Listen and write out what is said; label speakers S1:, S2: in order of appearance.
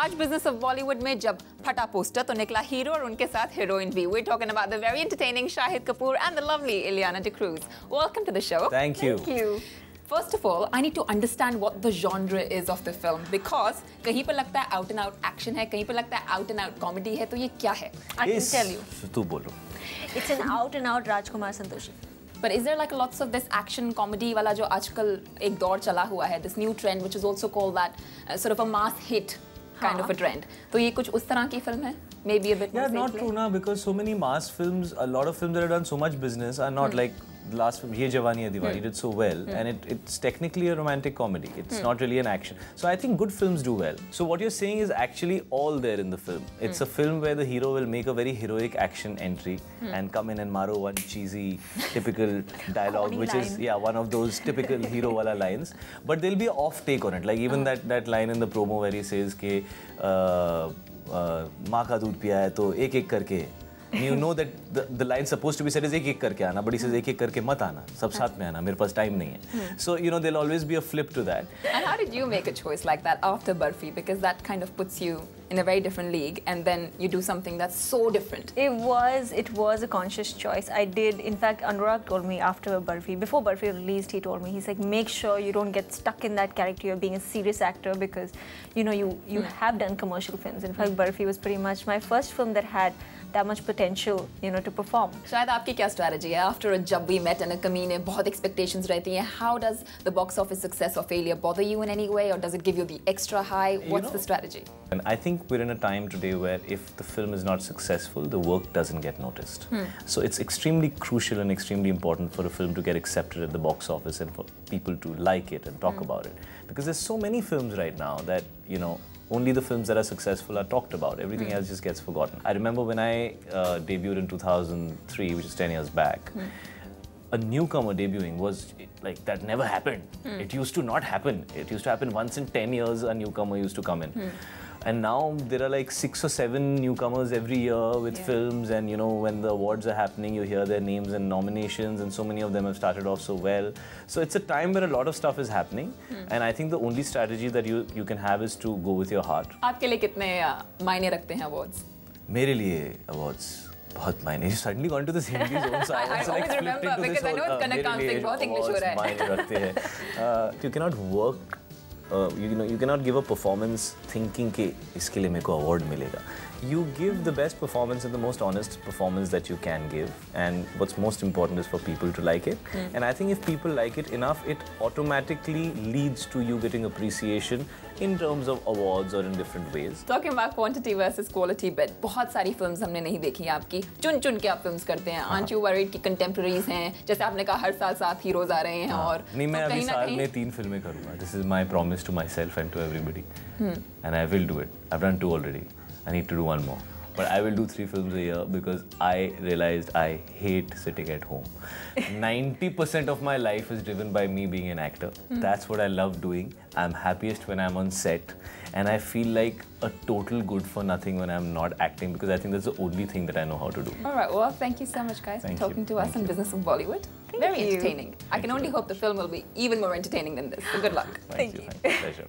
S1: आज business of Bollywood में जब फटा पोस्टर तो निकला हीरो और उनके साथ हीरोइन भी. We're talking about the very entertaining Shahid Kapoor and the lovely Ileana D'Cruz. Welcome to the show.
S2: Thank you.
S1: Thank you. First of all, I need to understand what the genre is of the film because कहीं पर लगता है out and out action है, कहीं पर लगता है out and out comedy है, तो ये क्या है?
S3: I can tell you.
S2: तू बोलो.
S3: It's an out and out Rajkumar Santoshi.
S1: But is there like lots of this action comedy वाला जो आजकल एक दौर चला हुआ है, this new trend which is also called that sort of a mass hit kind of a trend. तो ये कुछ उस तरह की फिल्म है? Maybe a bit more.
S2: Yeah, not true now because so many mass films, a lot of films that have done so much business are not like the last film, Ye Jawani Hai Diwani, did so well, and it's technically a romantic comedy. It's not really an action. So I think good films do well. So what you're saying is actually all there in the film. It's a film where the hero will make a very heroic action entry and come in and maro one cheesy, typical dialogue, which is one of those typical hero wala lines. But there'll be an off take on it. Like even that line in the promo where he says ke माँ का दूध पिया है तो एक एक करके. You know that the line supposed to be said is एक एक करके आना, but he says एक एक करके मत आना, सब साथ में आना, मेरे पास time नहीं है. So you know there'll always be a flip to that.
S1: And how did you make a choice like that after Barfi? Because that kind of puts you in a very different league, and then you do something that's so different.
S3: It was a conscious choice. I did. In fact, Anurag told me after Barfi, before Barfi released, he told me, he's like, make sure you don't get stuck in that character. You're being a serious actor because you know you have done commercial films. In fact, Barfi was pretty much my first film that had that much potential, you know, to perform.
S1: शायद आपकी क्या strategy है? After a Jab We Met and a Kameen, बहुत expectations रहती हैं. How does the box office success or failure bother you in any way, or does it give you the extra high? What's the strategy?
S2: And I think we're in a time today where if the film is not successful, the work doesn't get noticed. So it's extremely crucial and extremely important for a film to get accepted at the box office and for people to like it and talk about it. Because there's so many films right now that, you know, only the films that are successful are talked about. Everything else just gets forgotten. I remember when I debuted in 2003, which is 10 years back, a newcomer debuting was like, that never happened. It used to not happen. It used to happen once in 10 years, a newcomer used to come in. And now there are like 6 or 7 newcomers every year with films, and you know, when the awards are happening, you hear their names and nominations, and so many of them have started off so well. So it's a time where a lot of stuff is happening, and I think the only strategy that you can have is to go with your heart.
S1: आपके लिए कितने मायने रखते हैं awards?
S2: मेरे लिए awards बहुत मायने. You suddenly gone to this Hindi zone, so I was like flipped into this whole.
S1: मेरे लिए awards
S2: मायने रखते हैं. You cannot work. You cannot give a performance thinking कि इसके लिए मेरे को award मिलेगा. You give the best performance and the most honest performance that you can give, and what's most important is for people to like it. And I think if people like it enough, it automatically leads to you getting appreciation in terms of awards or in different ways.
S1: Talking about quantity versus quality bit, बहुत सारी films हमने नहीं देखी आपकी. चुन के आप films करते हैं. Aren't you worried कि contemporaries हैं? जैसे आपने कहा हर साल 7 heroes आ रहे हैं और
S2: नहीं, मैं अभी साल में 3 फिल्में करूँगा. This is my promise to myself and to everybody. And I will do it. I've done 2 already. I need to do 1 more. But I will do 3 films a year because I realized I hate sitting at home. 90% of my life is driven by me being an actor. That's what I love doing. I'm happiest when I'm on set. And I feel like a total good for nothing when I'm not acting because I think that's the only thing that I know how to do.
S1: Alright, well, thank you so much guys for talking to us on Business of Bollywood. Very entertaining. I can only hope the film will be even more entertaining than this. So good luck.
S2: Thank you. Pleasure.